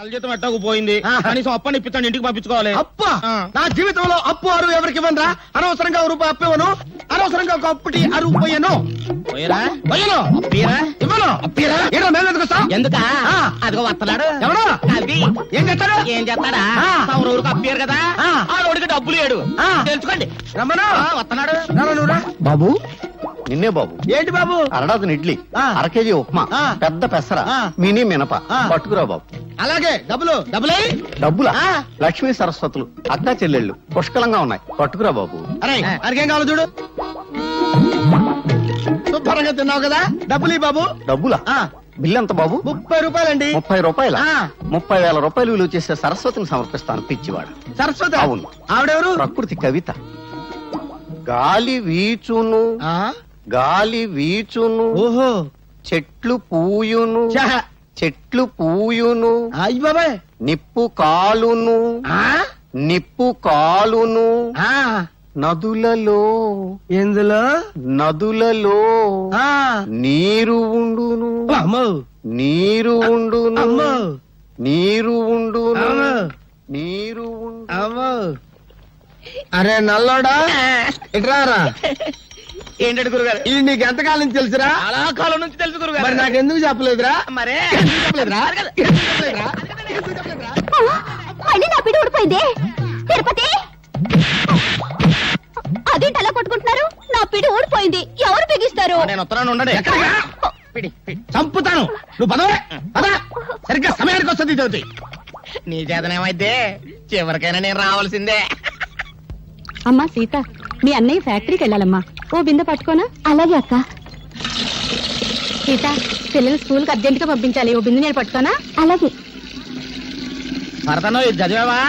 నెల జీతం ఎట్టకు పోయింది, కనీసం అప్పని ఇప్పించండి, ఇంటికి పంపించుకోవాలి. అప్ప నా జీవితంలో అప్పు అరువు ఎవరికి ఇవ్వనరా. అనవసరంగా రూపాయి అప్పు ఇవ్వను, అనవసరంగా ఒక అప్పుటి అరువు పోయాను. ఎందుకా అదిగో వస్తున్నాడు ఎవరు ఏం చేస్తాడు? ఏం చేస్తాడా ఊరికి అప్పారు కదా, ఆ రోడ్డుకి డబ్బులు ఏడు తెలుసుకోండి. రమ్మను వస్తున్నాడు. బాబు నిన్నే బాబు. ఏంటి బాబు? అరడాదిన ఇడ్లీ, అర కేజీ ఉప్మా, పెద్ద పెసర, మినీ మినప పట్టుకురా బాబు. అలాగే డబ్బులే డబ్బులా? లక్ష్మీ సరస్వతులు అక్కా చెల్లెళ్ళు పుష్కలంగా ఉన్నాయి, పట్టుకురా బాబు. అరే అరికేం కావాలి చూడు. శుభ్రంగా తిన్నావు కదా, డబ్బులు ఈ బాబు. డబ్బులా? బిల్లు ఎంత బాబు? 30 రూపాయలండి. 30 రూపాయల? 30,000 రూపాయలు విలువ చేసే సరస్వతిని సమర్పిస్తాను పిచ్చివాడు. సరస్వతి? అవును. ఆవిడెవరు? ప్రకృతి కవిత. గాలి వీచును, గాలి వీచును, ఓహో చెట్లు పూయును, చెట్లు పూయును, అయ్య బాబాయ్, నిప్పు కాలును, నిప్పు కాలును, నదులలో, ఎందులో నదులలో నీరు ఉండును, నీరు ఉండును, నీరు ఉండును, నీరు ఉండు. అరే నల్లోడా ఇట్రారా. ఏంటంటే గురుగారు, ఇది నీకు ఎంతకాలం నుంచి తెలుసురా? చాలా కాలం నుంచి తెలుసు గురుగారు. మరి నాకు ఎందుకు చెప్పలేదురా? మరే మళ్ళీ నా పిడి ఊడిపోయింది. తిరుపతి అదేంటి అలా కొట్టుకుంటున్నారు? నా పిడి ఊడిపోయింది, ఎవరు బిగిస్తారు? నేను వస్తున్నాను, ఉండండి. చంపుతాను. నువ్వు పదవే పదా, సరిగ్గా సమయానికి వస్తుంది చదువుతి. నీ చేతనేమైతే చివరికైనా నేను రావాల్సిందే. అమ్మా సీత, మీ అన్నయ్య ఫ్యాక్టరీకి వెళ్ళాలమ్మా, ఓ బిందె పట్టుకోనా? అలాగే అక్క. సీత, పిల్లలు స్కూల్ కి అర్జెంట్ గా పంపించాలి, ఓ బిందె నేను పట్టుకోనా? అలాగే. భరతను ఇది చదివావా?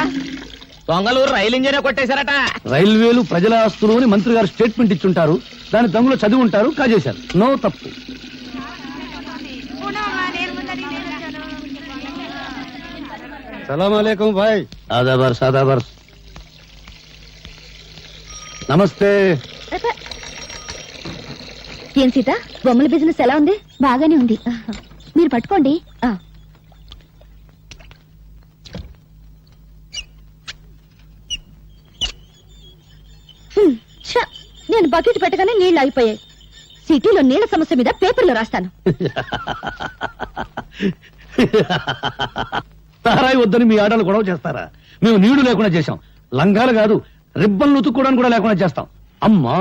దొంగలూరు రైలు ఇంజనే కొట్టేశారట. రైల్వేలు ప్రజల ఆస్తులు అని మంత్రి గారు స్టేట్మెంట్ ఇచ్చుంటారు, దాని దొంగలు చదివి ఉంటారు, కాజేశారు. నో తప్పు. సలాం అలైకుం భాయ్. ఆదాబర్స్ ఆదాబర్స్. నమస్తే. ఏం సీత, బొమ్మల బిజినెస్ ఎలా ఉంది? బాగానే ఉంది, మీరు పట్టుకోండి. నేను బకెట్ పెట్టగానే నీళ్లు ఆగిపోయాయి. సిటీలో నీళ్ల సమస్య మీద పేపర్లో రాస్తాను. సారాయి వద్దని మీ ఆటలు గొడవ చేస్తారా? మేము నీళ్లు లేకుండా చేశాం, లంగాలు కాదు రిబ్బన్లు ఉతుక్కోవడానికి కూడా లేకుండా చేస్తాం. అమ్మా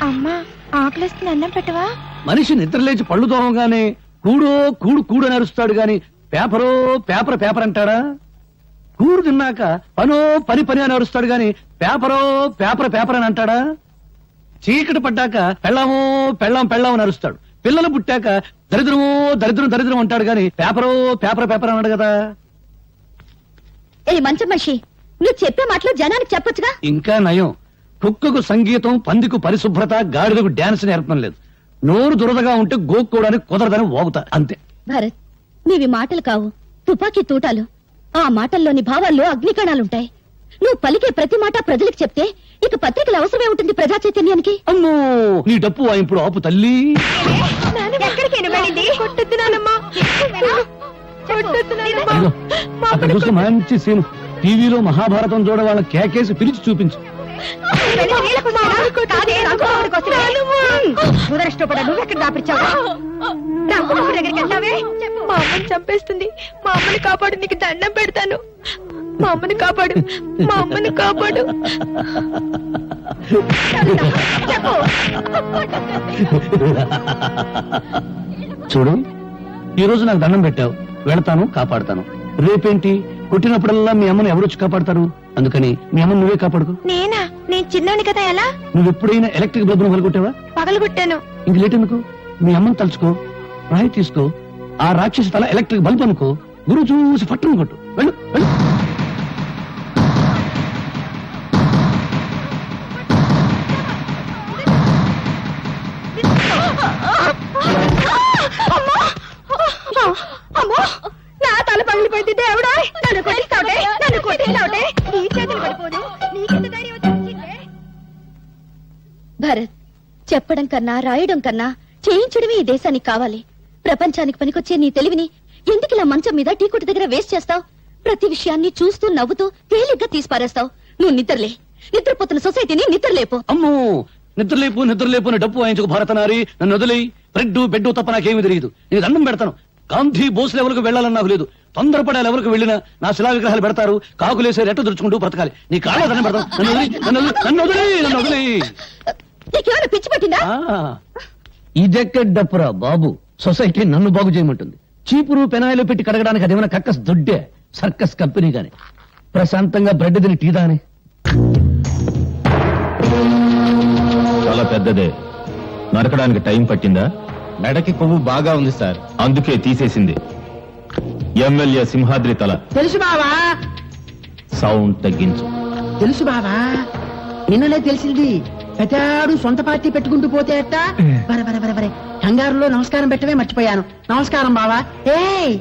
అమ్మా, ఆకలిస్తుంది, అన్నం పెట్టవా? మనిషి నిద్ర లేచి పళ్ళు తోమగానే కూడో కూడు కూడు అని అరుస్తాడు గాని పేపరో పేపర్ పేపర్ అంటాడా? కూడు తిన్నాక పనో పని పని అని అరుస్తాడు గాని పేపరో పేపర్ పేపర్ అని అంటాడా? చీకటి పడ్డాక పెళ్ళామో పెళ్ళాం పెళ్ళాం అని అరుస్తాడు. పిల్లలు పుట్టాక దరిద్రమో దరిద్రం దరిద్రం అంటాడు గాని పేపరో పేపర్ పేపర్ అన్నాడు కదా. ఏ మంచి మనిషి, నువ్వు చెప్పే మాటలు జనానికి చెప్పొచ్చుగా. ఇంకా నయం, కుక్కకు సంగీతం, పందికు పరిశుభ్రత, గాడిదకు డాన్స్ నేర్పడం లేదు. నోరు దురదగా ఉంటే గోక్కోవడానికి కుదరదని వాగుతా అంతే. భరత్, నీవి మాటలు కావు, తుపాకీ తూటాలు. ఆ మాటల్లోని భావాల్లో అగ్నికణాలుంటాయి. నువ్వు పలికే ప్రతి మాట ప్రజలకు చెప్తే ఇక పత్రికలు అవసరమే ఉంటుంది ప్రజా చైతన్యానికి. అమ్మో, నీ డప్పు ఇప్పుడు ఆపు తల్లి. అక్కడ చూస్తే మంచి సీన్, టీవీలో మహాభారతం చూడ వాళ్ళ కేకేసి పిలిచి చూపించు. నువ్వెక్కడ దాపిచ్చావా? మా అమ్మని చంపేస్తుంది, మా అమ్మని కాపాడు, నీకు దండం పెడతాను. మా అమ్మని కాపాడు, మా అమ్మని కాపాడు. చూడు, ఈ రోజు నాకు దండం పెట్టావు, వెళతాను, కాపాడుతాను. రేపేంటి, కొట్టినప్పుడల్లా మీ అమ్మని ఎవరొచ్చి కాపాడతారు? అందుకని మీ అమ్మని నువ్వే కాపాడుకో. నేనా? నేను చిన్నోని కదా, ఎలా? నువ్వు ఎప్పుడైనా ఎలక్ట్రిక్ బల్బును పగలగొట్టావా? పగలగొట్టాను. ఇంక లేట్ ఎందుకు, మీ అమ్మని తలుచుకో, రాయి తీసుకో, ఆ రాక్షసి తల ఎలక్ట్రిక్ బల్బ్ అనుకో, గురువు చూసి పట్టును కొట్టు, వెళ్ళు వెళ్ళు. అమ్మో, నా తల పగిలిపోయింది. దేవుడా, నన్ను కొట్టిస్తావుటే, నన్ను కొట్టిస్తావుటే, నీ చేతులు పడిపోదు. నీకెంత ధైర్యం వచ్చిందే? భరత్, చెప్పడం కన్నా రాయడం కన్నా చేయించడమే ఈ దేశానికి కావాలి. ప్రపంచానికి పనికొచ్చే నీ తెలివిని ఎందుకు ఇలా మంచం మీద టీ కొట్టు దగ్గర వేస్ట్ చేస్తావు? ప్రతి విషయాన్ని చూస్తూ నవ్వుతూ తేలిగ్గా తీసి పారేస్తావు. నువ్వు నిద్రలే. నిద్రపోతున్న సొసైటీని నిద్రలేపు. అమ్మో నిద్రలేపు అని డప్పు వాయించుకు భారతనారి, నన్ను వదిలి బెడ్ తప్ప నాకేమీ తెలియదు. నేను దండం పెడతాను. గాంధీ బోస్ లెవెల్కు వెళ్ళాలని నాకు లేదు. తొందరపడే లెవెల్కు వెళ్ళినా నా శిలా విగ్రహాలు పెడతారు. కాకులేసే రెట్ట దురుచుకుంటూ బ్రతకాలి. నీ కాళ్ళ దండం పెడతాను. నన్ను వదిలి నీకేమైనా పిచ్చి పట్టిందా? ఇదెక్కడ డప్పురా బాబు. సొసైటీ నన్ను బాగు చేయమంటుంది. చీపురు పెనాయిలు పెట్టి కడగడానికి అదేమైనా కక్కస్ దొడ్డే సర్కస్ కంపెనీ గాని. ప్రశాంతంగా బ్రెడ్ తిని టీ దాని. చాలా పెద్దదే. నరకడానికి టైం పట్టిందా? మెడకి కొవ్వు బాగా ఉంది సార్. అందుకే తీసేసింది. ఎమ్మెల్యే సింహాద్రి తల. తెలుసు బావా, సౌండ్ తగ్గించు. తెలుసు బావా. నిన్ననే తెలిసింది. పెద్దాడు సొంత పార్టీ పెట్టుకుంటూ పోతే అట్ట. బరే కంగారులో నమస్కారం పెట్టవే మర్చిపోయాను. నమస్కారం బావా. ఏయ్